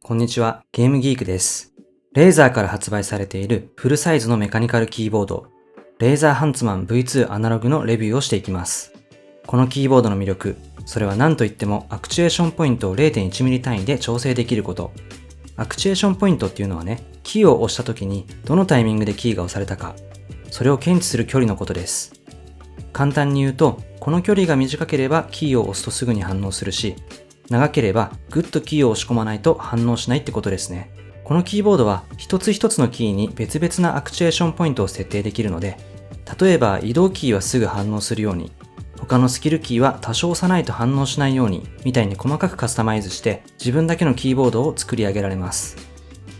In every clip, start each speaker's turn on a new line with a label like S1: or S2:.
S1: こんにちは、ゲームギークです。レーザーから発売されているフルサイズのメカニカルキーボード、レーザーハンツマン V2 アナログのレビューをしていきます。このキーボードの魅力、それは何といってもアクチュエーションポイントを 0.1mm 単位で調整できること。アクチュエーションポイントっていうのはね、キーを押した時にどのタイミングでキーが押されたか、それを検知する距離のことです。簡単に言うと、この距離が短ければキーを押すとすぐに反応するし、長ければグッとキーを押し込まないと反応しないってことですね。このキーボードは一つ一つのキーに別々なアクチュエーションポイントを設定できるので、例えば移動キーはすぐ反応するように、他のスキルキーは多少押さないと反応しないように、みたいに細かくカスタマイズして自分だけのキーボードを作り上げられます。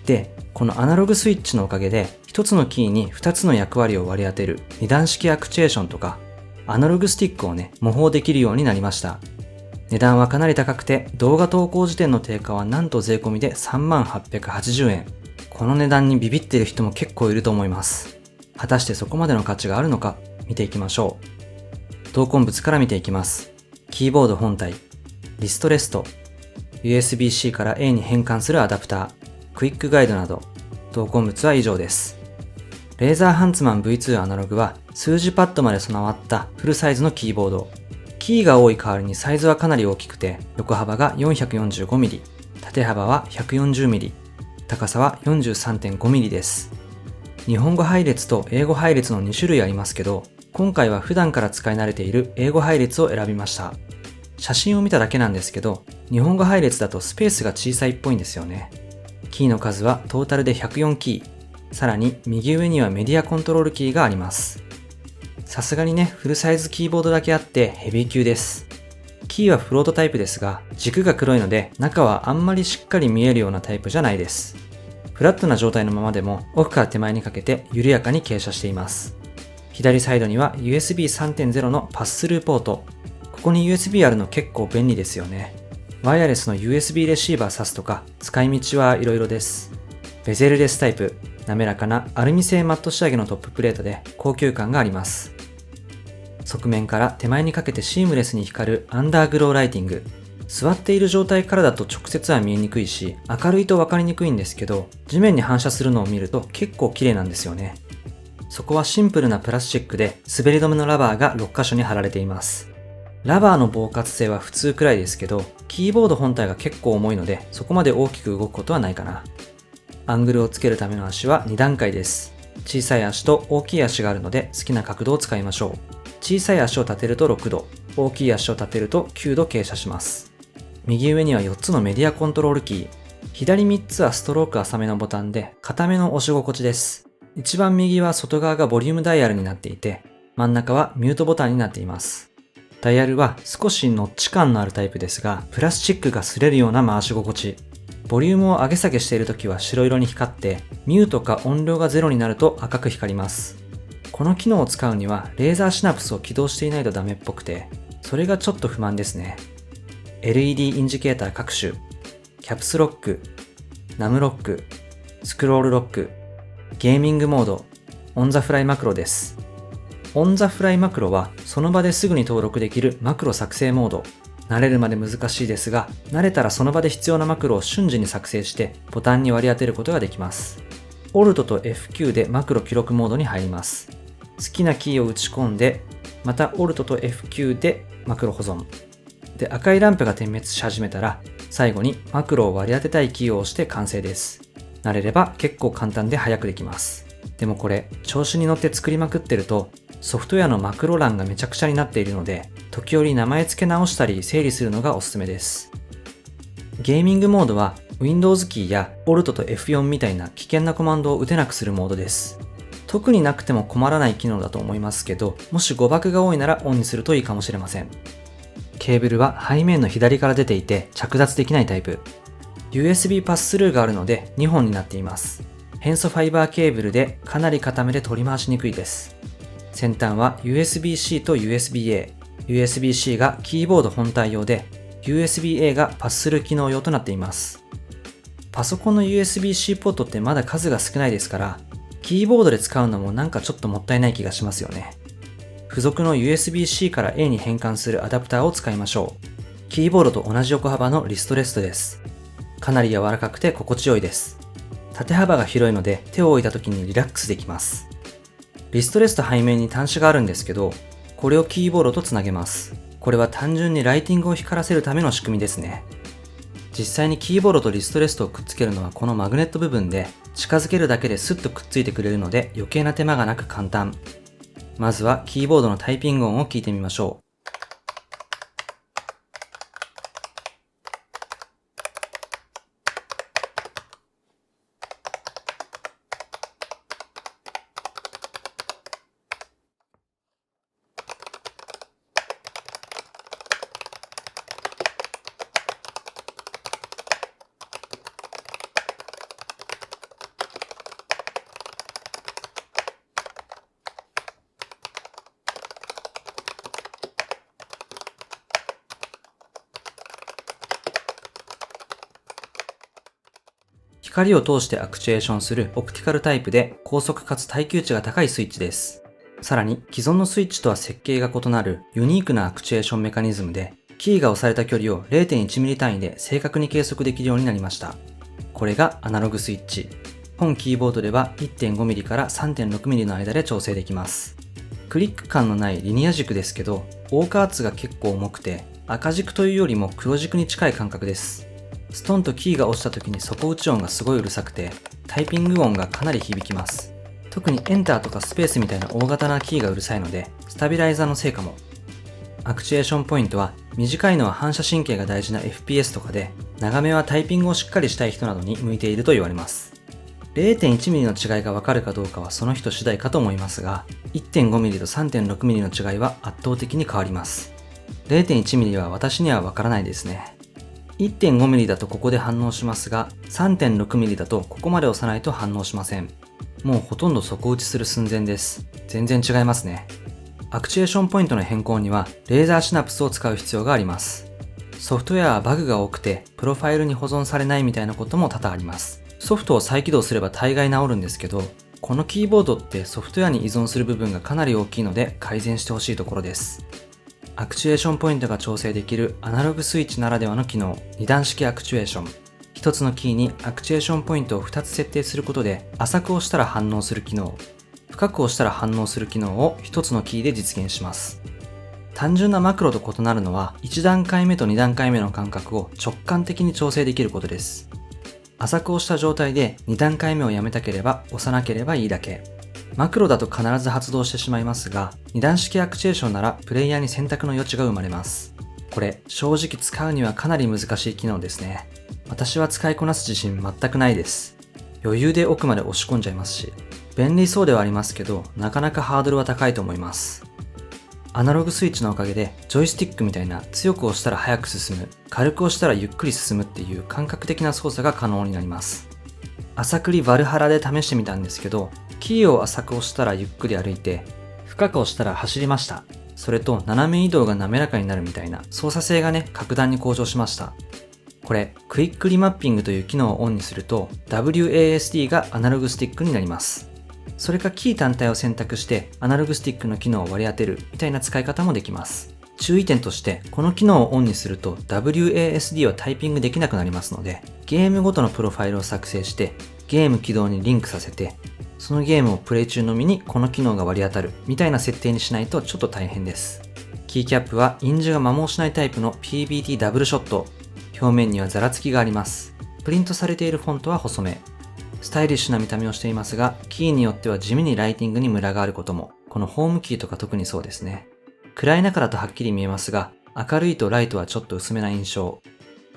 S1: で、このアナログスイッチのおかげで一つのキーに二つの役割を割り当てる二段式アクチュエーションとか、アナログスティックをね、模倣できるようになりました。値段はかなり高くて、動画投稿時点の定価はなんと税込みで3880円。この値段にビビっている人も結構いると思います。果たしてそこまでの価値があるのか、見ていきましょう。同梱物から見ていきます。キーボード本体、リストレスト、USB-C から A に変換するアダプター、クイックガイドなど、同梱物は以上です。レーザーハンツマン V2 アナログは数字パッドまで備わったフルサイズのキーボード。キーが多い代わりにサイズはかなり大きくて、横幅が 445mm、縦幅は 140mm、高さは 43.5mm です。日本語配列と英語配列の2種類ありますけど、今回は普段から使い慣れている英語配列を選びました。写真を見ただけなんですけど、日本語配列だとスペースが小さいっぽいんですよね。キーの数はトータルで104キー、さらに右上にはメディアコントロールキーがあります。さすがにね、フルサイズキーボードだけあってヘビー級です。キーはフロートタイプですが、軸が黒いので中はあんまりしっかり見えるようなタイプじゃないです。フラットな状態のままでも奥から手前にかけて緩やかに傾斜しています。左サイドには USB 3.0 のパススルーポート。ここに USB あるの結構便利ですよね。ワイヤレスの USB レシーバー挿すとか使い道はいろいろです。ベゼルレスタイプ。滑らかなアルミ製マット仕上げのトッププレートで高級感があります。側面から手前にかけてシームレスに光るアンダーグローライティング。座っている状態からだと直接は見えにくいし、明るいと分かりにくいんですけど、地面に反射するのを見ると結構綺麗なんですよね。そこはシンプルなプラスチックで滑り止めのラバーが6箇所に貼られています。ラバーの防滑性は普通くらいですけど、キーボード本体が結構重いので、そこまで大きく動くことはないかな。アングルをつけるための足は2段階です。小さい足と大きい足があるので好きな角度を使いましょう。小さい足を立てると6度、大きい足を立てると9度傾斜します。右上には4つのメディアコントロールキー。左3つはストローク浅めのボタンで硬めの押し心地です。一番右は外側がボリュームダイヤルになっていて、真ん中はミュートボタンになっています。ダイヤルは少しノッチ感のあるタイプですが、プラスチックが擦れるような回し心地。ボリュームを上げ下げしているときは白色に光って、ミュートか音量がゼロになると赤く光ります。この機能を使うにはレーザーシナプスを起動していないとダメっぽくて、それがちょっと不満ですね。LED インジケーター各種、キャプスロック、ナムロック、スクロールロック、ゲーミングモード、オンザフライマクロです。オンザフライマクロはその場ですぐに登録できるマクロ作成モード。慣れるまで難しいですが、慣れたらその場で必要なマクロを瞬時に作成してボタンに割り当てることができます。Alt と F9 でマクロ記録モードに入ります。好きなキーを打ち込んで、また Alt と F9 でマクロ保存。で、赤いランプが点滅し始めたら、最後にマクロを割り当てたいキーを押して完成です。慣れれば結構簡単で早くできます。でもこれ、調子に乗って作りまくってると、ソフトウェアのマクロ欄がめちゃくちゃになっているので、時折名前付け直したり整理するのがおすすめです。ゲーミングモードは Windows キーや Alt と F4 みたいな危険なコマンドを打てなくするモードです。特になくても困らない機能だと思いますけど、もし誤爆が多いならオンにするといいかもしれません。ケーブルは背面の左から出ていて着脱できないタイプ。USB パススルーがあるので2本になっています。変素ファイバーケーブルでかなり固めで取り回しにくいです。先端は USB-C と USB-A。USB-C がキーボード本体用で、USB-A がパススルー機能用となっています。パソコンの USB-C ポートってまだ数が少ないですから、キーボードで使うのもなんかちょっともったいない気がしますよね。付属の USB-C から A に変換するアダプターを使いましょう。キーボードと同じ横幅のリストレストです。かなり柔らかくて心地よいです。縦幅が広いので手を置いた時にリラックスできます。リストレスと背面に端子があるんですけど、これをキーボードとつなげます。これは単純にライティングを光らせるための仕組みですね。実際にキーボードとリストレストをくっつけるのはこのマグネット部分で、近づけるだけでスッとくっついてくれるので余計な手間がなく簡単。まずはキーボードのタイピング音を聞いてみましょう。光を通してアクチュエーションするオプティカルタイプで高速かつ耐久値が高いスイッチです。さらに既存のスイッチとは設計が異なるユニークなアクチュエーションメカニズムで、キーが押された距離を 0.1mm 単位で正確に計測できるようになりました。これがアナログスイッチ。本キーボードでは 1.5mm から 3.6mm の間で調整できます。クリック感のないリニア軸ですけど、オーカーツが結構重くて赤軸というよりも黒軸に近い感覚です。ストンとキーが落ちた時に底打ち音がすごいうるさくて、タイピング音がかなり響きます。特にエンターとかスペースみたいな大型なキーがうるさいので、スタビライザーのせいかも。アクチュエーションポイントは、短いのは反射神経が大事な FPS とかで、長めはタイピングをしっかりしたい人などに向いていると言われます。0.1mm の違いがわかるかどうかはその人次第かと思いますが、1.5mm と 3.6mm の違いは圧倒的に変わります。0.1mm は私にはわからないですね。1.5mm だとここで反応しますが、3.6mm だとここまで押さないと反応しません。もうほとんど底打ちする寸前です。全然違いますね。アクチュエーションポイントの変更にはレーザーシナプスを使う必要があります。ソフトウェアはバグが多くてプロファイルに保存されないみたいなことも多々あります。ソフトを再起動すれば大概治るんですけど、このキーボードってソフトウェアに依存する部分がかなり大きいので改善してほしいところです。アクチュエーションポイントが調整できるアナログスイッチならではの機能、2段式アクチュエーション。一つのキーにアクチュエーションポイントを2つ設定することで、浅く押したら反応する機能、深く押したら反応する機能を1つのキーで実現します。単純なマクロと異なるのは、1段階目と2段階目の間隔を直感的に調整できることです。浅く押した状態で2段階目をやめたければ押さなければいいだけ。マクロだと必ず発動してしまいますが、2段式アクチュエーションならプレイヤーに選択の余地が生まれます。これ、正直使うにはかなり難しい機能ですね。私は使いこなす自信全くないです。余裕で奥まで押し込んじゃいますし、便利そうではありますけど、なかなかハードルは高いと思います。アナログスイッチのおかげで、ジョイスティックみたいな強く押したら早く進む、軽く押したらゆっくり進むっていう感覚的な操作が可能になります。朝栗バルハラで試してみたんですけど、キーを浅く押したらゆっくり歩いて、深く押したら走りました。それと斜め移動が滑らかになるみたいな操作性がね、格段に向上しました。これ、クイックリマッピングという機能をオンにすると、WASD がアナログスティックになります。それかキー単体を選択してアナログスティックの機能を割り当てるみたいな使い方もできます。注意点として、この機能をオンにすると WASD をタイピングできなくなりますので、ゲームごとのプロファイルを作成して、ゲーム起動にリンクさせて、そのゲームをプレイ中のみにこの機能が割り当たるみたいな設定にしないとちょっと大変です。キーキャップは印字が摩耗しないタイプの PBT ダブルショット。表面にはザラつきがあります。プリントされているフォントは細め。スタイリッシュな見た目をしていますが、キーによっては地味にライティングにムラがあることも、このホームキーとか特にそうですね。暗い中だとはっきり見えますが、明るいとライトはちょっと薄めな印象。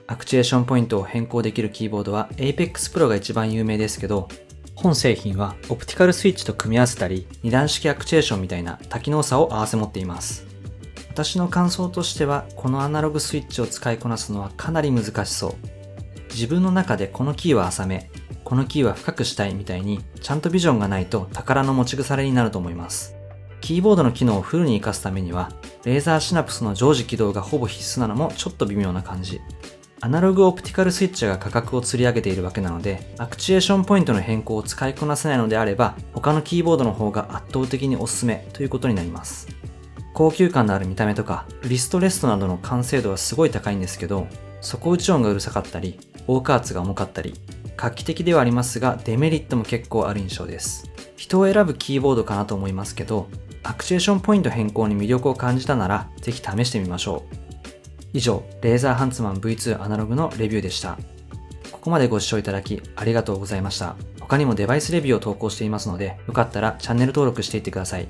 S1: アクチュエーションポイントを変更できるキーボードは Apex Pro が一番有名ですけど、本製品はオプティカルスイッチと組み合わせたり、二段式アクチュエーションみたいな多機能さを併せ持っています。私の感想としては、このアナログスイッチを使いこなすのはかなり難しそう。自分の中でこのキーは浅め、このキーは深くしたいみたいに、ちゃんとビジョンがないと宝の持ち腐れになると思います。キーボードの機能をフルに活かすためには、レーザーシナプスの常時起動がほぼ必須なのもちょっと微妙な感じ。アナログオプティカルスイッチが価格を釣り上げているわけなので、アクチュエーションポイントの変更を使いこなせないのであれば、他のキーボードの方が圧倒的におすすめということになります。高級感のある見た目とか、リストレストなどの完成度はすごい高いんですけど、底打ち音がうるさかったり、大加圧が重かったり、画期的ではありますが、デメリットも結構ある印象です。人を選ぶキーボードかなと思いますけど、アクチュエーションポイント変更に魅力を感じたなら、ぜひ試してみましょう。以上、レーザーハンツマン V2 アナログのレビューでした。ここまでご視聴いただきありがとうございました。他にもデバイスレビューを投稿していますので、よかったらチャンネル登録していってください。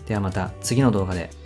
S1: ではまた次の動画で。